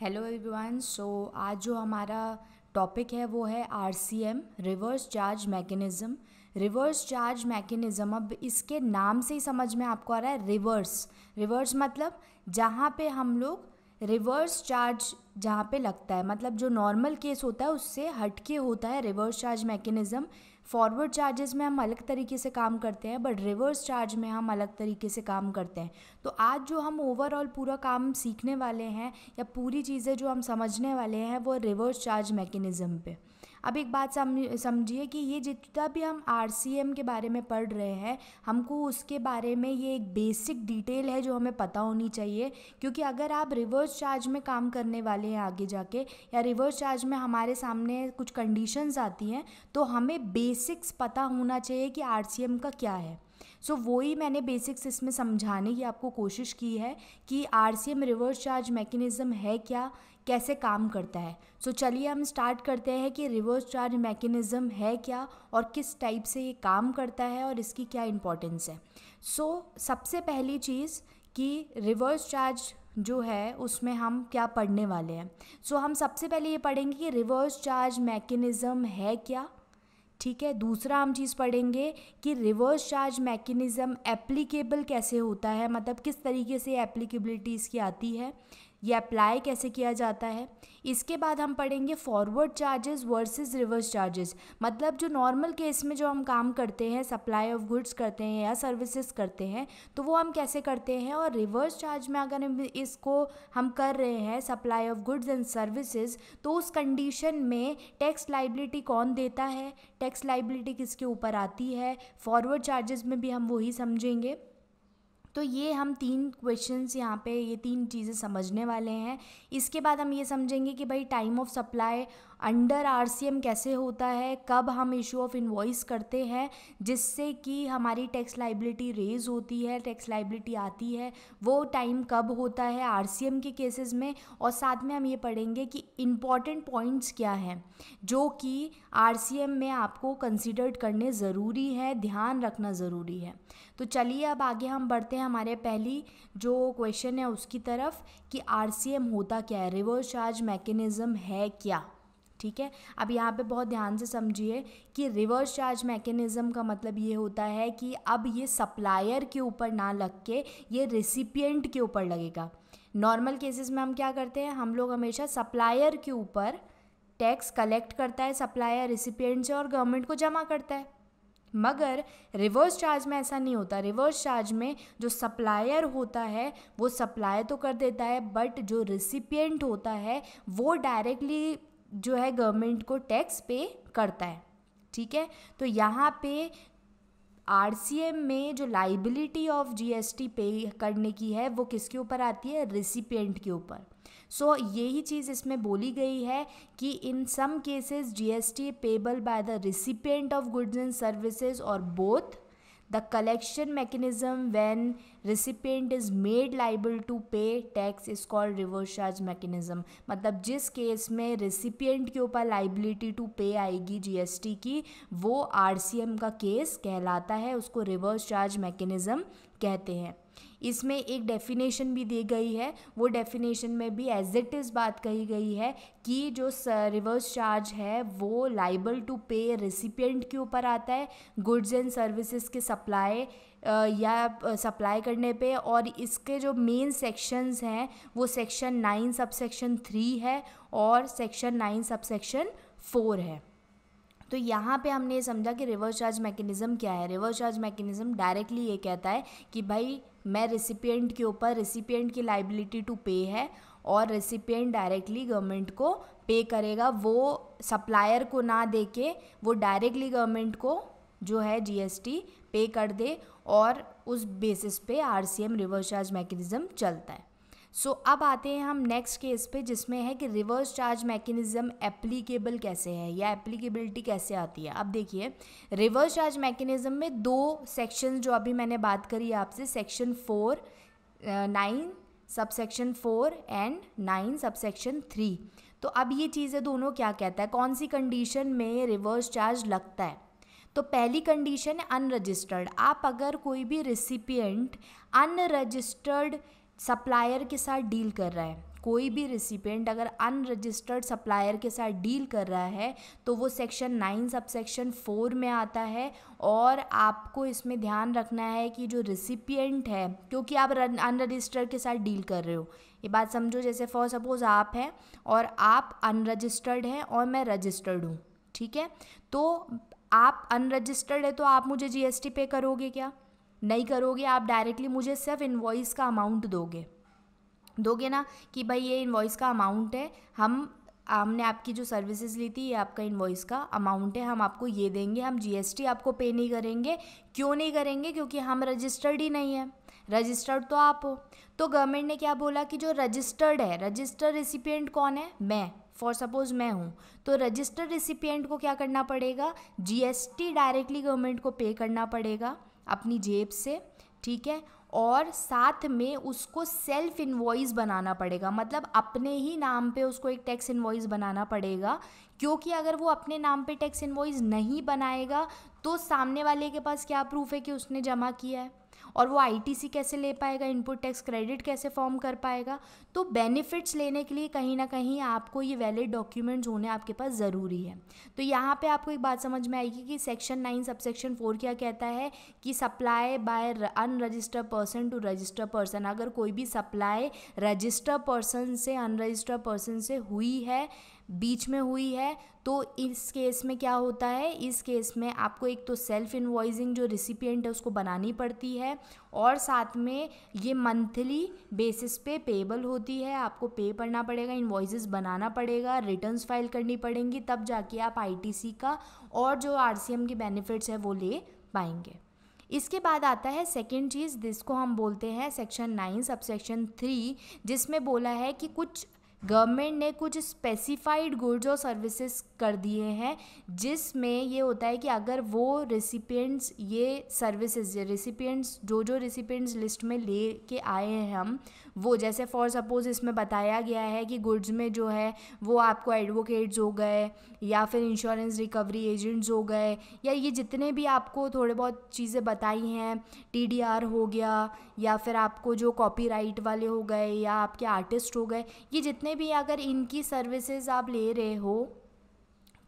Hello everyone. आज जो हमारा टॉपिक है वो है RCM, reverse charge mechanism. Reverse charge mechanism, अब इसके नाम से ही समझ में आपको आ रहा है रिवर्स। रिवर्स मतलब जहाँ पे हम लोग रिवर्स चार्ज जहाँ पे लगता है, मतलब जो नॉर्मल केस होता है उससे हटके होता है reverse charge mechanism. Forward charges में हम अलग तरीके से काम करते हैं, बट रिवर्स चार्ज में हम अलग तरीके से काम करते हैं। तो आज जो हम ओवरऑल पूरा काम सीखने वाले हैं या पूरी चीज़ें जो हम समझने वाले हैं वो रिवर्स चार्ज मैकेनिज़्म पे। अब एक बात समझिए कि ये जितना भी हम आरसीएम के बारे में पढ़ रहे हैं, हमको उसके बारे में ये एक बेसिक डिटेल है जो हमें पता होनी चाहिए। क्योंकि अगर आप रिवर्स चार्ज में काम करने वाले हैं आगे जाके, या रिवर्स चार्ज में हमारे सामने कुछ कंडीशंस आती हैं, तो हमें बेसिक्स पता होना चाहिए कि आरसीएम का क्या है। वही मैंने बेसिक्स इसमें समझाने की आपको कोशिश की है कि आरसीएम रिवर्स चार्ज मैकेनिज़्म है क्या, कैसे काम करता है। चलिए हम स्टार्ट करते हैं कि रिवर्स चार्ज मैकेनिज़्म है क्या और किस टाइप से ये काम करता है और इसकी क्या इम्पोर्टेंस है। सबसे पहली चीज़ कि रिवर्स चार्ज जो है उसमें हम क्या पढ़ने वाले हैं। हम सबसे पहले ये पढ़ेंगे कि रिवर्स चार्ज मैकेनिज़्म है क्या, ठीक है। दूसरा हम चीज़ पढ़ेंगे कि रिवर्स चार्ज मैकेनिज़्म एप्लीकेबल कैसे होता है, मतलब किस तरीके से एप्लीकेबिलिटी इसकी आती है, ये अप्लाई कैसे किया जाता है। इसके बाद हम पढ़ेंगे forward charges versus reverse charges, मतलब जो नॉर्मल केस में जो हम काम करते हैं, सप्लाई ऑफ गुड्स करते हैं या सर्विसेज करते हैं, तो वो हम कैसे करते हैं। और रिवर्स चार्ज में अगर इसको हम कर रहे हैं supply of goods and services, तो उस कंडीशन में टैक्स लाइबिलिटी कौन देता है, टैक्स लाइबिलिटी किसके ऊपर आती है। फॉरवर्ड चार्जेस में भी हम वही समझेंगे। तो ये हम 3 क्वेश्चंस यहाँ पे, ये 3 चीज़ें समझने वाले हैं। इसके बाद हम ये समझेंगे कि भाई time of supply under RCM कैसे होता है, कब हम इशू ऑफ इनवॉइस करते हैं जिससे कि हमारी टैक्स लाइबिलिटी रेज होती है, टैक्स लाइबिलिटी आती है, वो टाइम कब होता है आरसीएम के केसेस में। और साथ में हम ये पढ़ेंगे कि इम्पॉर्टेंट पॉइंट्स क्या हैं जो कि आरसीएम में आपको कंसिडर्ड करने ज़रूरी है, ध्यान रखना ज़रूरी है। तो चलिए अब आगे हम बढ़ते हैं हमारे पहली जो क्वेश्चन है उसकी तरफ कि आरसीएम होता क्या है, रिवर्स चार्ज मैकेनिज़्म है क्या, ठीक है। अब यहाँ पे बहुत ध्यान से समझिए कि रिवर्स चार्ज मैकेनिज़्म का मतलब ये होता है कि अब ये सप्लायर के ऊपर ना लग के ये रेसिपिएंट के ऊपर लगेगा। नॉर्मल केसेस में हम क्या करते हैं, हम लोग हमेशा सप्लायर के ऊपर टैक्स कलेक्ट करता है सप्लायर रेसिपिएंट से और गवर्नमेंट को जमा करता है। मगर रिवर्स चार्ज में ऐसा नहीं होता। रिवर्स चार्ज में जो सप्लायर होता है वो सप्लाई तो कर देता है, बट जो रेसिपिएंट होता है वो डायरेक्टली जो है गवर्नमेंट को टैक्स पे करता है, ठीक है। तो यहाँ पे आरसीएम में जो लाइबिलिटी ऑफ जीएसटी पे करने की है वो किसके ऊपर आती है, रेसिपिएंट के ऊपर। यही चीज़ इसमें बोली गई है कि in some cases GST payable by the recipient of goods and services और both the collection mechanism when recipient is made liable to pay tax is called reverse charge mechanism। मतलब जिस केस में recipient के ऊपर liability to pay आएगी GST की, वो RCM का केस कहलाता है, उसको रिवर्स चार्ज मैकेनिज़्म कहते हैं। इसमें एक डेफिनेशन भी दी गई है, वो डेफिनेशन में भी एज इट इज़ बात कही गई है कि जो रिवर्स चार्ज है वो लाइबल टू पे रेसिपिएंट के ऊपर आता है गुड्स एंड सर्विसेज के सप्लाई या सप्लाई करने पे। और इसके जो मेन सेक्शंस हैं वो सेक्शन 9 सबसेक्शन 3 है और सेक्शन 9 सबसेक्शन 4 है। तो यहाँ पे हमने ये समझा कि रिवर्स चार्ज मैकेनिज़्म क्या है। रिवर्स चार्ज मैकेनिज़्म डायरेक्टली ये कहता है कि भाई मैं रेसिपिएंट के ऊपर, रेसिपिएंट की लाइबिलिटी टू पे है और रेसिपिएंट डायरेक्टली गवर्नमेंट को पे करेगा, वो सप्लायर को ना दे के वो डायरेक्टली गवर्नमेंट को जो है जीएसटी पे कर दे, और उस बेसिस पे आरसीएम रिवर्स चार्ज मैकेनिज़्म चलता है। अब आते हैं हम नेक्स्ट केस पे जिसमें है कि रिवर्स चार्ज मैकेनिज़्म एप्लीकेबल कैसे है या एप्लीकेबिलिटी कैसे आती है। अब देखिए रिवर्स चार्ज मैकेनिज़्म में 2 सेक्शन जो अभी मैंने बात करी आपसे, सेक्शन 4 9 सबसेक्शन 4 एंड 9 सबसेक्शन 3। तो अब ये चीज़ें दोनों क्या कहता है, कौन सी कंडीशन में रिवर्स चार्ज लगता है। तो पहली कंडीशन है अनरजिस्टर्ड। आप अगर कोई भी रेसिपिएंट अनरजिस्टर्ड सप्लायर के साथ डील कर रहा है, कोई भी रिसिपिएंट अगर अनरजिस्टर्ड सप्लायर के साथ डील कर रहा है तो वो सेक्शन 9 सबसेक्शन 4 में आता है। और आपको इसमें ध्यान रखना है कि जो रिसिपिएंट है, क्योंकि आप अनरजिस्टर्ड के साथ डील कर रहे हो, ये बात समझो। जैसे फॉर सपोज़ आप हैं और आप अनरजिस्टर्ड हैं और मैं रजिस्टर्ड हूँ, ठीक है। तो आप अनरजिस्टर्ड है तो आप मुझे जीएसटी पे करोगे क्या? नहीं करोगे। आप डायरेक्टली मुझे सिर्फ इनवॉइस का अमाउंट दोगे ना, कि भाई ये इनवॉइस का अमाउंट है, हमने आपकी जो सर्विसेज ली थी ये आपका इनवॉइस का अमाउंट है, हम आपको ये देंगे, हम जीएसटी आपको पे नहीं करेंगे। क्यों नहीं करेंगे? क्योंकि हम रजिस्टर्ड ही नहीं है। रजिस्टर्ड तो आप हो। तो गवर्नमेंट ने क्या बोला कि जो रजिस्टर्ड है, रजिस्टर्ड रिसिपिएंट कौन है? मैं, फॉर सपोज मैं हूँ, तो रजिस्टर्ड रिसिपिएंट को क्या करना पड़ेगा? जीएसटी डायरेक्टली गवर्नमेंट को पे करना पड़ेगा अपनी जेब से, ठीक है। और साथ में उसको सेल्फ इनवॉइस बनाना पड़ेगा, मतलब अपने ही नाम पे उसको एक टैक्स इनवॉइस बनाना पड़ेगा। क्योंकि अगर वो अपने नाम पे टैक्स इनवॉइस नहीं बनाएगा तो सामने वाले के पास क्या प्रूफ है कि उसने जमा किया है, और वो आईटीसी कैसे ले पाएगा, इनपुट टैक्स क्रेडिट कैसे फॉर्म कर पाएगा। तो बेनिफिट्स लेने के लिए कहीं ना कहीं आपको ये वैलिड डॉक्यूमेंट्स होने आपके पास ज़रूरी है। तो यहाँ पे आपको एक बात समझ में आएगी कि सेक्शन 9 सबसेक्शन 4 क्या कहता है कि supply by unregistered person to registered person. अगर कोई भी सप्लाई रजिस्टर्ड पर्सन से अनरजिस्टर्ड पर्सन से हुई है, बीच में हुई है, तो इस केस में क्या होता है? इस केस में आपको एक तो सेल्फ इनवॉइसिंग जो रिसिपिएंट है उसको बनानी पड़ती है, और साथ में ये मंथली बेसिस पे पेबल होती है, आपको पे करना पड़ेगा, इनवॉइसेस बनाना पड़ेगा, रिटर्न्स फाइल करनी पड़ेंगी, तब जाके आप आईटीसी का और जो आरसीएम के बेनिफिट्स है वो ले पाएंगे। इसके बाद आता है सेकेंड चीज़, जिसको हम बोलते हैं सेक्शन 9 सबसेक्शन 3, जिसमें बोला है कि कुछ गवर्नमेंट ने कुछ स्पेसिफाइड गुड्स और सर्विसेज कर दिए हैं, जिसमें ये होता है कि अगर वो रिसिपिएंट्स ये सर्विसेज रिसिपिएंट्स जो रिसिपिएंट्स लिस्ट में ले के आए हैं हम, वो जैसे फॉर सपोज़ इसमें बताया गया है कि गुड्स में जो है वो आपको एडवोकेट्स हो गए, या फिर इंश्योरेंस रिकवरी एजेंट्स हो गए, या ये जितने भी आपको थोड़े बहुत चीज़ें बताई हैं, टीडीआर हो गया, या फिर आपको जो कॉपीराइट वाले हो गए, या आपके आर्टिस्ट हो गए, ये जितने भी अगर इनकी सर्विसेज आप ले रहे हो,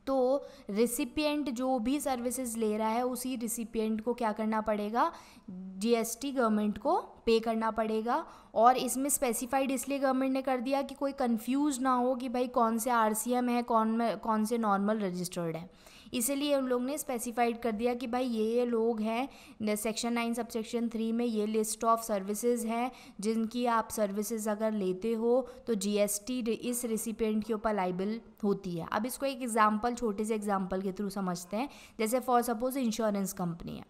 तो रिसिपिएंट जो भी सर्विसेज ले रहा है उसी रिसिपिएंट को क्या करना पड़ेगा? जीएसटी गवर्नमेंट को पे करना पड़ेगा। और इसमें स्पेसिफाइड इसलिए गवर्नमेंट ने कर दिया कि कोई कंफ्यूज ना हो कि भाई कौन से आरसीएम है, कौन से नॉर्मल रजिस्टर्ड है। इसीलिए उन लोग ने स्पेसिफाइड कर दिया कि भाई ये लोग हैं सेक्शन 9 सबसेक्शन 3 में, ये लिस्ट ऑफ सर्विसेज हैं जिनकी आप सर्विसेज अगर लेते हो तो जीएसटी इस रिसिपिएंट के ऊपर लाइबल होती है। अब इसको एक एग्जांपल, छोटे से एग्जांपल के थ्रू समझते हैं। जैसे फॉर सपोज इंश्योरेंस कंपनी है,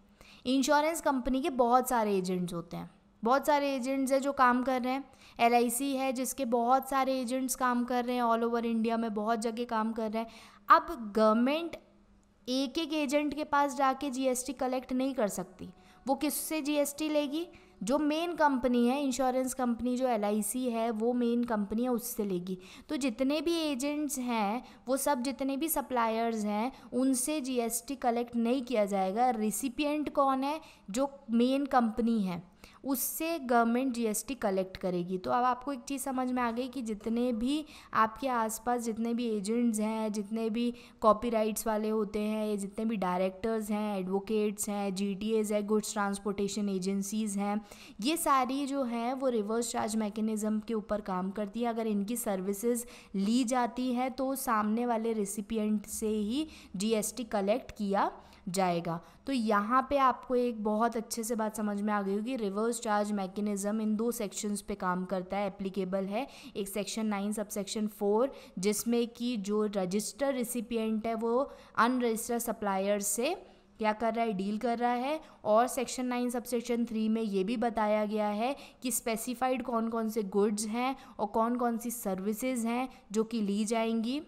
इंश्योरेंस कंपनी के बहुत सारे एजेंट्स होते हैं, बहुत सारे एजेंट्स हैं जो काम कर रहे हैं। एलआईसी है जिसके बहुत सारे एजेंट्स काम कर रहे हैं, ऑल ओवर इंडिया में बहुत जगह काम कर रहे हैं। अब गवर्नमेंट एक एक एजेंट के पास जाके जीएसटी कलेक्ट नहीं कर सकती। वो किससे जीएसटी लेगी? जो मेन कंपनी है, इंश्योरेंस कंपनी जो एलआईसी है, वो मेन कंपनी है, उससे लेगी। तो जितने भी एजेंट्स हैं वो सब, जितने भी सप्लायर्स हैं, उनसे जीएसटी कलेक्ट नहीं किया जाएगा। रिसिपिएंट कौन है? जो मेन कंपनी है, उससे गवर्नमेंट जीएसटी कलेक्ट करेगी। तो अब आपको एक चीज़ समझ में आ गई कि जितने भी आपके आसपास जितने भी एजेंट्स हैं, जितने भी कॉपीराइट्स वाले होते हैं, या जितने भी डायरेक्टर्स हैं, एडवोकेट्स हैं, जीटीएज है, गुड्स ट्रांसपोर्टेशन एजेंसीज़ हैं, ये सारी जो हैं वो रिवर्स चार्ज मैकेनिज़्म के ऊपर काम करती है। अगर इनकी सर्विसेज ली जाती है तो सामने वाले रिसिपिएंट से ही जीएसटी कलेक्ट किया जाएगा। तो यहाँ पे आपको एक बहुत अच्छे से बात समझ में आ गई होगी, रिवर्स चार्ज मैकेनिज़्म इन 2 सेक्शंस पे काम करता है, एप्लीकेबल है। एक सेक्शन 9 सबसेक्शन 4 जिसमें कि जो रजिस्टर रिसिपिएंट है वो अनरजिस्टर्ड सप्लायर से क्या कर रहा है? डील कर रहा है। और सेक्शन 9 सबसेक्शन 3 में ये भी बताया गया है कि स्पेसिफाइड कौन कौन से गुड्स हैं और कौन कौन सी सर्विसेज हैं जो कि ली जाएंगी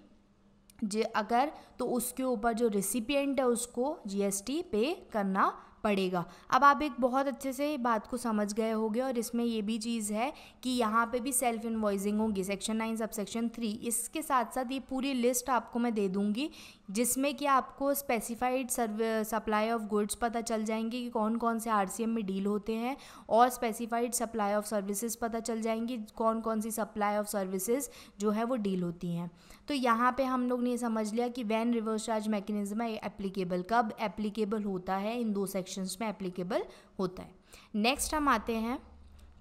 अगर, तो उसके ऊपर जो रिसिपिएंट है उसको जीएसटी पे करना पड़ेगा। अब आप एक बहुत अच्छे से बात को समझ गए होंगे, और इसमें ये भी चीज़ है कि यहाँ पे भी सेल्फ इन्वॉइसिंग होगी, सेक्शन 9 सबसेक्शन 3। इसके साथ साथ ये पूरी लिस्ट आपको मैं दे दूँगी, जिसमें कि आपको स्पेसिफाइड सप्लाई ऑफ गुड्स पता चल जाएंगे कि कौन कौन से आरसीएम में डील होते हैं, और स्पेसिफाइड सप्लाई ऑफ सर्विसेज पता चल जाएंगी कौन कौन सी सप्लाई ऑफ सर्विसेज जो है वो डील होती हैं। तो यहाँ पे हम लोग ने समझ लिया कि व्हेन रिवर्स चार्ज मैकेनिज्म है एप्लीकेबल, कब एप्लीकेबल होता है, इन 2 सेक्शंस में एप्लीकेबल होता है। नेक्स्ट हम आते हैं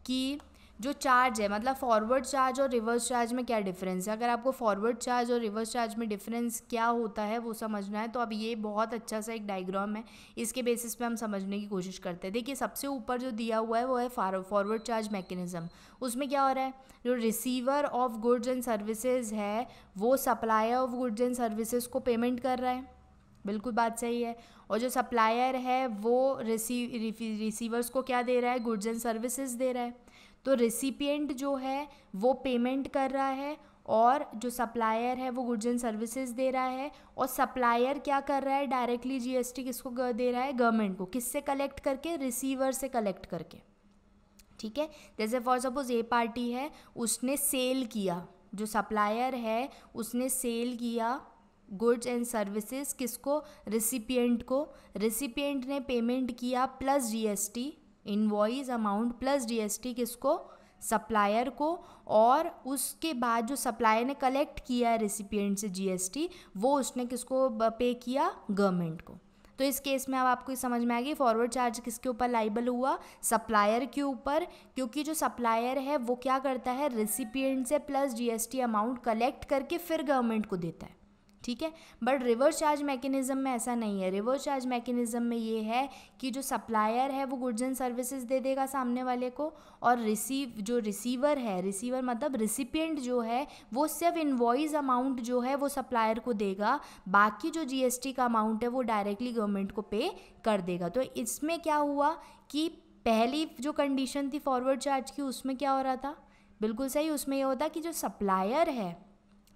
कि जो चार्ज है, मतलब फॉरवर्ड चार्ज और रिवर्स चार्ज में क्या डिफरेंस है। अगर आपको फॉरवर्ड चार्ज और रिवर्स चार्ज में डिफरेंस क्या होता है वो समझना है, तो अब ये बहुत अच्छा सा एक डायग्राम है, इसके बेसिस पे हम समझने की कोशिश करते हैं। देखिए सबसे ऊपर जो दिया हुआ है वो है फॉरवर्ड चार्ज मैकेनिज्म। उसमें क्या हो रहा है, जो receiver of goods and services है वो supplier of goods and services को पेमेंट कर रहा है, बिल्कुल बात सही है। और जो सप्लायर है वो रिसीवर्स को क्या दे रहा है, गुड्स एंड सर्विसेज दे रहा है। तो रेसिपिएंट जो है वो पेमेंट कर रहा है, और जो सप्लायर है वो गुड्स एंड सर्विसेज दे रहा है। और सप्लायर क्या कर रहा है, डायरेक्टली जीएसटी किसको दे रहा है, गवर्नमेंट को। किससे कलेक्ट करके, रिसीवर से कलेक्ट करके, ठीक है। जैसे फॉर सपोज ए पार्टी है, उसने सेल किया, जो सप्लायर है उसने सेल किया गुड्स एंड सर्विसेज किसको, रिसिपिएंट को। रिसिपिएंट ने पेमेंट किया plus GST, invoice amount plus GST किसको, सप्लायर को। और उसके बाद जो सप्लायर ने कलेक्ट किया है रिसिपिएंट से जीएसटी, वो उसने किसको पे किया, गवर्नमेंट को। तो इस केस में अब आपको समझ में आएगी फॉरवर्ड चार्ज किसके ऊपर लाइबल हुआ, सप्लायर के ऊपर, क्योंकि जो सप्लायर है वो क्या करता है, रिसिपिएंट से प्लस जीएसटी अमाउंट कलेक्ट करके फिर गवर्नमेंट को देता है, ठीक है। बट रिवर्स चार्ज मैकेनिज्म में ऐसा नहीं है। रिवर्स चार्ज मैकेनिज्म में ये है कि जो सप्लायर है वो गुड्स एंड सर्विसेज दे देगा सामने वाले को, और जो रिसीवर है, रिसीवर मतलब रिसिपिएंट जो है, वो सिर्फ इनवॉइस अमाउंट जो है वो सप्लायर को देगा, बाकी जो जीएसटी का अमाउंट है वो डायरेक्टली गवर्नमेंट को पे कर देगा। तो इसमें क्या हुआ कि पहली जो कंडीशन थी फॉरवर्ड चार्ज की, उसमें क्या हो रहा था, बिल्कुल सही, उसमें ये होता कि जो सप्लायर है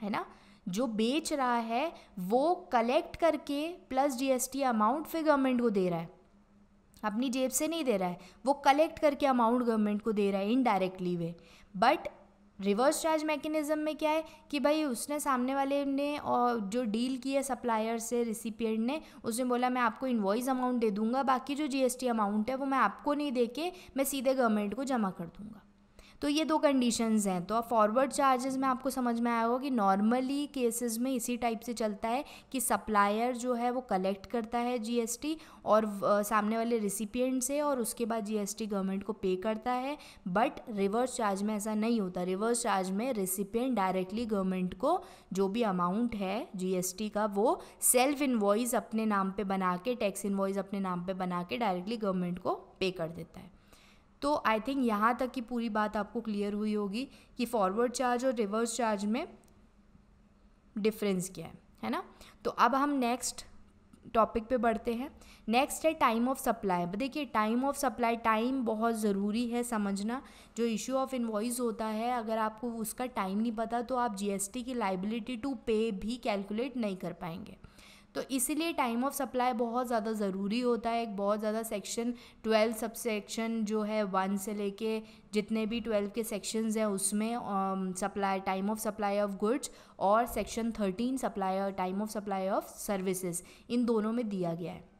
ना, जो बेच रहा है वो कलेक्ट करके प्लस जीएसटी अमाउंट फिर गवर्नमेंट को दे रहा है, अपनी जेब से नहीं दे रहा है, वो कलेक्ट करके अमाउंट गवर्नमेंट को दे रहा है indirectly way. But reverse charge mechanism में क्या है कि भाई उसने सामने वाले ने और जो डील की है सप्लायर से रिसिपिएंट ने, उसने बोला मैं आपको इनवॉइस अमाउंट दे दूंगा, बाकी जो जीएसटी अमाउंट है वो मैं आपको नहीं दे के मैं सीधे गवर्नमेंट को जमा कर दूंगा। तो ये 2 कंडीशंस हैं। तो अब फॉरवर्ड चार्जेस में आपको समझ में आया होगा कि नॉर्मली केसेस में इसी टाइप से चलता है कि सप्लायर जो है वो कलेक्ट करता है जीएसटी और सामने वाले रिसिपिएंट से, और उसके बाद जीएसटी गवर्नमेंट को पे करता है। बट रिवर्स चार्ज में ऐसा नहीं होता। रिवर्स चार्ज में रिसिपिएंट डायरेक्टली गवर्नमेंट को जो भी अमाउंट है जीएसटी का वो सेल्फ इनवॉइस अपने नाम पे बना के, टैक्स इनवॉइस अपने नाम पे बना के डायरेक्टली गवर्नमेंट को पे कर देता है। तो आई थिंक यहाँ तक की पूरी बात आपको क्लियर हुई होगी कि फॉरवर्ड चार्ज और रिवर्स चार्ज में डिफरेंस क्या है ना। तो अब हम नेक्स्ट टॉपिक पे बढ़ते हैं। नेक्स्ट है टाइम ऑफ सप्लाई। देखिए टाइम ऑफ सप्लाई, टाइम बहुत ज़रूरी है समझना। जो इशू ऑफ इनवॉइस होता है, अगर आपको उसका टाइम नहीं पता तो आप जीएसटी की लाइबिलिटी टू पे भी कैलकुलेट नहीं कर पाएंगे। तो इसीलिए टाइम ऑफ सप्लाई बहुत ज़्यादा ज़रूरी होता है। एक बहुत ज़्यादा सेक्शन 12 सब सेक्शन जो है 1 से लेके जितने भी 12 के सेक्शंस हैं उसमें supply, time of supply of goods, और section 13 supply, time of supply of services, इन दोनों में दिया गया है।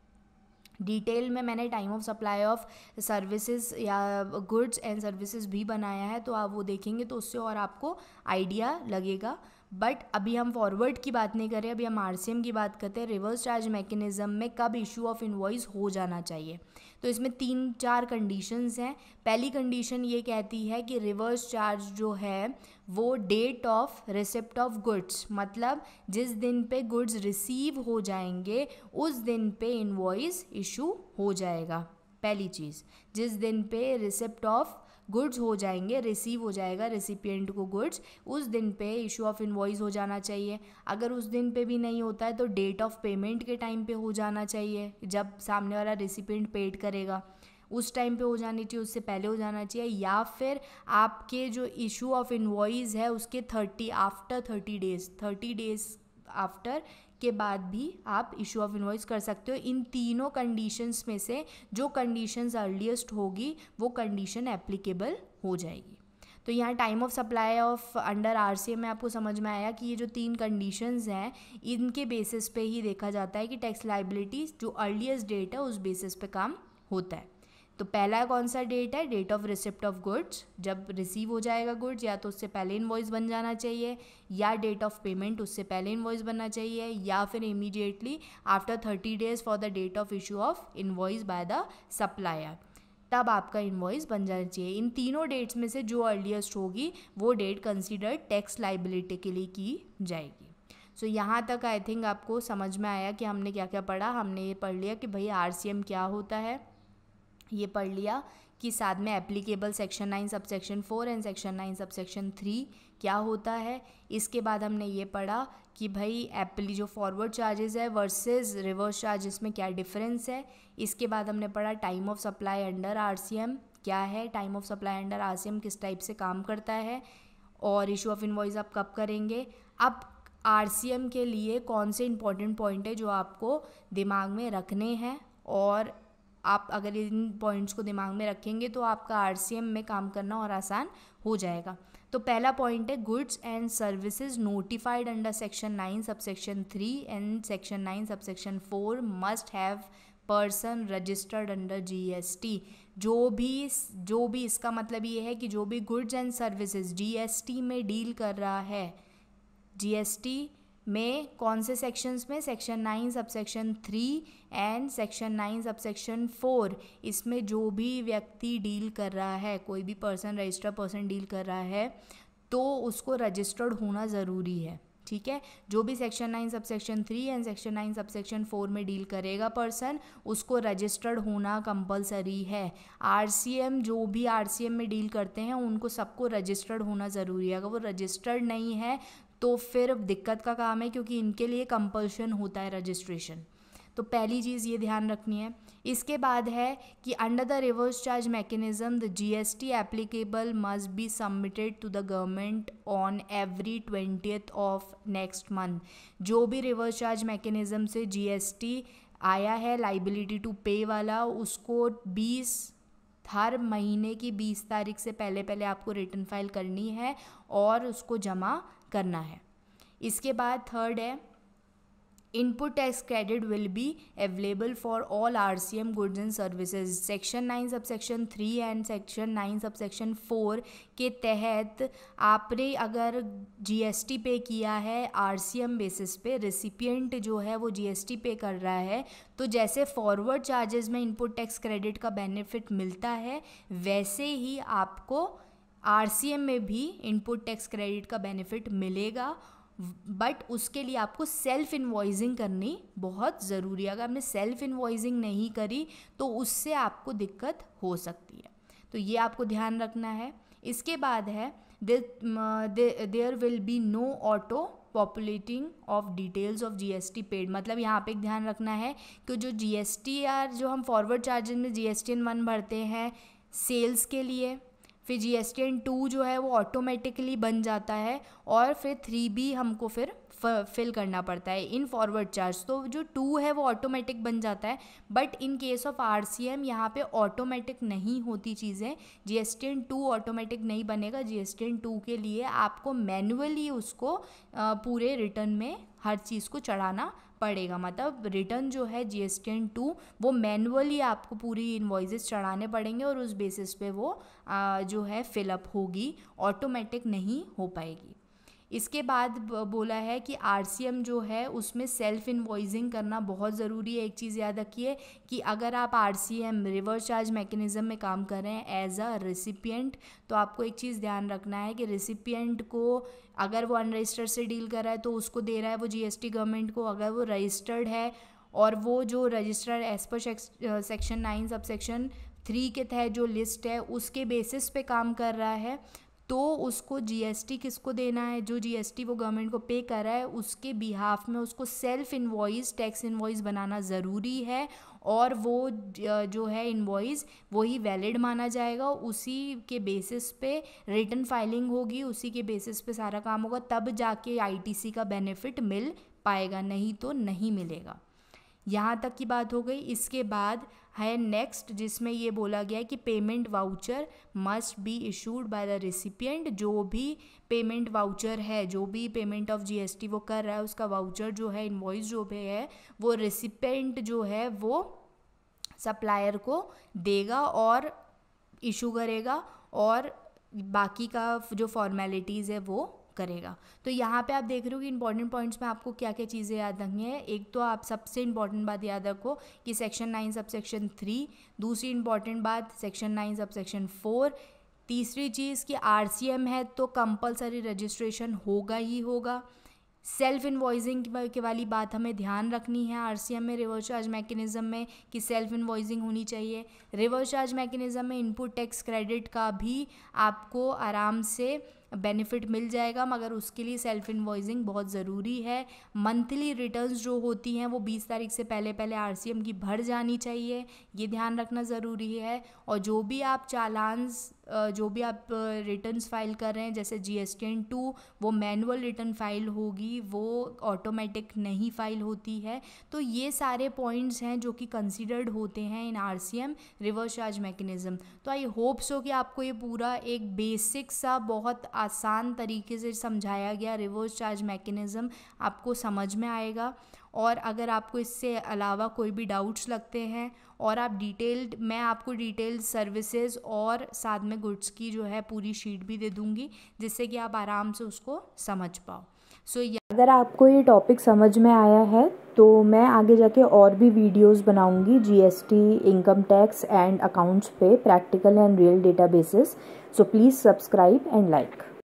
डिटेल में मैंने time of supply of services या गुड्स एंड सर्विसेज भी बनाया है, तो आप वो देखेंगे तो उससे और आपको आइडिया लगेगा। बट अभी हम फॉरवर्ड की बात नहीं कर रहे, अभी हम आरसीएम की बात करते हैं। रिवर्स चार्ज मैकेनिज्म में कब इशू ऑफ इनवॉइस हो जाना चाहिए, तो इसमें 3-4 कंडीशंस हैं। पहली कंडीशन ये कहती है कि रिवर्स चार्ज जो है वो date of receipt of goods, मतलब जिस दिन पे गुड्स रिसीव हो जाएंगे उस दिन पे इनवॉइस इशू हो जाएगा। पहली चीज़, जिस दिन पे रिसिप्ट ऑफ गुड्स हो जाएंगे, रिसीव हो जाएगा रिसिपिएंट को गुड्स, उस दिन पे इशू ऑफ इनवॉइस हो जाना चाहिए। अगर उस दिन पे भी नहीं होता है तो डेट ऑफ पेमेंट के टाइम पे हो जाना चाहिए, जब सामने वाला रिसिपिएंट पेड करेगा उस टाइम पे हो जानी चाहिए, उससे पहले हो जाना चाहिए। या फिर आपके जो इशू ऑफ इनवॉइस है उसके आफ्टर 30 डेज आफ्टर के बाद भी आप इशू ऑफ इनवॉइस कर सकते हो। इन तीनों कंडीशंस में से जो कंडीशंस अर्लीस्ट होगी वो कंडीशन एप्लीकेबल हो जाएगी। तो यहाँ time of supply of under RCM में आपको समझ में आया कि ये जो 3 कंडीशंस हैं इनके बेसिस पे ही देखा जाता है कि टैक्स लाइबिलिटी जो अर्लीस्ट डेट है उस बेसिस पे काम होता है। तो पहला कौन सा डेट है, date of receipt of goods, जब रिसीव हो जाएगा गुड्स या तो उससे पहले इनवॉइस बन जाना चाहिए, या डेट ऑफ पेमेंट उससे पहले इनवॉइस बनना चाहिए, या फिर immediately after 30 days for the date of issue of invoice by the supplier, तब आपका इनवॉइस बन जाना चाहिए। इन तीनों डेट्स में से जो अर्लीस्ट होगी वो डेट कंसीडर्ड टैक्स लाइबिलिटी के लिए की जाएगी। सो यहाँ तक आई थिंक आपको समझ में आया कि हमने क्या क्या पढ़ा। हमने ये पढ़ लिया कि भाई आरसीएम क्या होता है, ये पढ़ लिया कि साथ में applicable section 9 subsection 4 and section 9 subsection 3 क्या होता है। इसके बाद हमने ये पढ़ा कि भाई जो फॉरवर्ड चार्जेस है वर्सेस रिवर्स चार्जेस में क्या डिफरेंस है। इसके बाद हमने पढ़ा time of supply under RCM क्या है, time of supply under RCM किस टाइप से काम करता है, और इशू ऑफ इनवॉइस आप कब करेंगे। अब आरसीएम के लिए कौन से इंपॉर्टेंट पॉइंट है जो आपको दिमाग में रखने हैं, और आप अगर इन पॉइंट्स को दिमाग में रखेंगे तो आपका आरसीएम में काम करना और आसान हो जाएगा। तो पहला पॉइंट है goods and services notified under section 9 subsection 3 and section 9 subsection 4 must have person registered under GST. जो भी इसका मतलब ये है कि जो भी गुड्स एंड सर्विसेज जीएसटी में डील कर रहा है, जीएसटी में कौन से सेक्शंस में, section 9 subsection 3 and section 9 subsection 4, इसमें जो भी व्यक्ति डील कर रहा है, कोई भी पर्सन रजिस्टर्ड पर्सन डील कर रहा है तो उसको रजिस्टर्ड होना ज़रूरी है। ठीक है, जो भी section 9 subsection 3 and section 9 subsection 4 में डील करेगा पर्सन, उसको रजिस्टर्ड होना कंपलसरी है। आरसीएम जो भी आरसीएम में डील करते हैं उनको सबको रजिस्टर्ड होना ज़रूरी है। अगर वो रजिस्टर्ड नहीं है तो फिर दिक्कत का काम है, क्योंकि इनके लिए कंपल्शन होता है रजिस्ट्रेशन। तो पहली चीज़ ये ध्यान रखनी है। इसके बाद है कि under the reverse charge mechanism the GST applicable must be submitted to the government on every 20th of next month. जो भी रिवर्स चार्ज मैकेनिज्म से जीएसटी आया है लाइबिलिटी टू पे वाला, उसको हर महीने की 20 तारीख से पहले आपको रिटर्न फाइल करनी है और उसको जमा करना है। इसके बाद थर्ड है input tax credit will be available for all RCM goods and services. Section 9 subsection 3 and section 9 subsection 4 के तहत आपने अगर जीएसटी पे किया है आरसीएम बेसिस पे, रेसिपिएंट जो है वो जीएसटी पे कर रहा है, तो जैसे फॉरवर्ड चार्जेस में इनपुट टैक्स क्रेडिट का बेनिफिट मिलता है वैसे ही आपको आरसीएम में भी इनपुट टैक्स क्रेडिट का बेनिफिट मिलेगा। बट उसके लिए आपको सेल्फ इन्वॉइसिंग करनी बहुत ज़रूरी है। अगर आपने सेल्फ इन्वॉइसिंग नहीं करी तो उससे आपको दिक्कत हो सकती है, तो ये आपको ध्यान रखना है। इसके बाद है there will be no auto populating of details of GST paid. मतलब यहाँ पे एक ध्यान रखना है कि जो जीएसटी या जो हम फॉरवर्ड चार्जेस में जीएसटीएन 1 भरते हैं सेल्स के लिए, फिर जीएसटीएन 2 जो है वो ऑटोमेटिकली बन जाता है, और फिर 3B हमको फिर फिल करना पड़ता है इन फॉरवर्ड चार्ज। तो जो 2 है वो ऑटोमेटिक बन जाता है, but in case of RCM यहाँ पे ऑटोमेटिक नहीं होती चीज़ें। जीएसटीएन 2 ऑटोमेटिक नहीं बनेगा। जीएसटीएन 2 के लिए आपको मैनुअली उसको पूरे रिटर्न में हर चीज़ को चढ़ाना पड़ेगा। मतलब रिटर्न जो है जीएसटीएन 2 वो मैनुअली आपको पूरी इनवॉइसेस चढ़ाने पड़ेंगे और उस बेसिस पे वो जो है फिलअप होगी, ऑटोमेटिक नहीं हो पाएगी। इसके बाद बोला है कि आरसीएम जो है उसमें सेल्फ इन्वॉइसिंग करना बहुत ज़रूरी है। एक चीज़ याद रखिए कि अगर आप आरसीएम रिवर्स चार्ज मैकेनिज्म में काम कर रहे हैं एज अ रेसिपिएंट, तो आपको एक चीज़ ध्यान रखना है कि रेसिपिएंट को अगर वो अनरजिस्टर्ड से डील कर रहा है तो उसको दे रहा है वो जीएसटी गवर्नमेंट को। अगर वो रजिस्टर्ड है और वो जो registered as per section 9 subsection 3 के तहत जो लिस्ट है उसके बेसिस पे काम कर रहा है, तो उसको जीएसटी किसको देना है, जो जीएसटी वो गवर्नमेंट को पे कर रहा है उसके बिहाफ में उसको सेल्फ इन्वॉइस टैक्स इन्वॉइस बनाना ज़रूरी है। और वो जो है इनवॉइस वही वैलिड माना जाएगा, उसी के बेसिस पे रिटर्न फाइलिंग होगी, उसी के बेसिस पे सारा काम होगा, तब जाके आईटीसी का बेनिफिट मिल पाएगा, नहीं तो नहीं मिलेगा। यहाँ तक की बात हो गई। इसके बाद है नेक्स्ट, जिसमें ये बोला गया है कि payment voucher must be issued by the recipient. जो भी पेमेंट वाउचर है, जो भी पेमेंट ऑफ जीएसटी वो कर रहा है, उसका वाउचर जो है, इनवॉइस जो भी है, वो रिसिपिएंट जो है वो सप्लायर को देगा और इशू करेगा, और बाकी का जो फॉर्मेलिटीज़ है वो करेगा। तो यहाँ पे आप देख रहे हो कि इंपॉर्टेंट पॉइंट्स में आपको क्या क्या चीज़ें याद रखनी है। एक तो आप सबसे इंपॉर्टेंट बात याद रखो कि सेक्शन 9 सब सेक्शन 3, दूसरी इंपॉर्टेंट बात सेक्शन 9 सब सेक्शन 4, तीसरी चीज़ कि आरसीएम है तो कंपलसरी रजिस्ट्रेशन होगा ही होगा। सेल्फ इन्वॉइसिंग के वाली बात हमें ध्यान रखनी है आरसीएम में, रिवर्स चार्ज मैकेनिज्म में, कि सेल्फ इन्वॉइसिंग होनी चाहिए। रिवर्स चार्ज मैकेनिज्म में इनपुट टैक्स क्रेडिट का भी आपको आराम से बेनिफिट मिल जाएगा, मगर उसके लिए सेल्फ इन्वॉइसिंग बहुत ज़रूरी है। मंथली रिटर्न्स जो होती हैं वो 20 तारीख से पहले पहले आरसीएम की भर जानी चाहिए, ये ध्यान रखना ज़रूरी है। और जो भी आप चालान्स, जो भी आप रिटर्न्स फाइल कर रहे हैं, जैसे GSTN 2, वो मैनुअल रिटर्न फाइल होगी, वो ऑटोमेटिक नहीं फाइल होती है। तो ये सारे पॉइंट्स हैं जो कि कंसिडर्ड होते हैं इन आरसीएम रिवर्स चार्ज मैकेनिज्म। तो आई होप सो कि आपको ये पूरा एक बेसिक सा बहुत आसान तरीके से समझाया गया रिवर्स चार्ज मैकेनिज्म आपको समझ में आएगा। और अगर आपको इससे अलावा कोई भी डाउट्स लगते हैं और आप डिटेल्ड, मैं आपको डिटेल्ड सर्विसेज और साथ में गुड्स की जो है पूरी शीट भी दे दूँगी, जिससे कि आप आराम से उसको समझ पाओ। अगर आपको ये टॉपिक समझ में आया है तो मैं आगे जाके और भी वीडियोस बनाऊंगी GST, income tax and accounts पे, practical and real data basis. So please subscribe and like.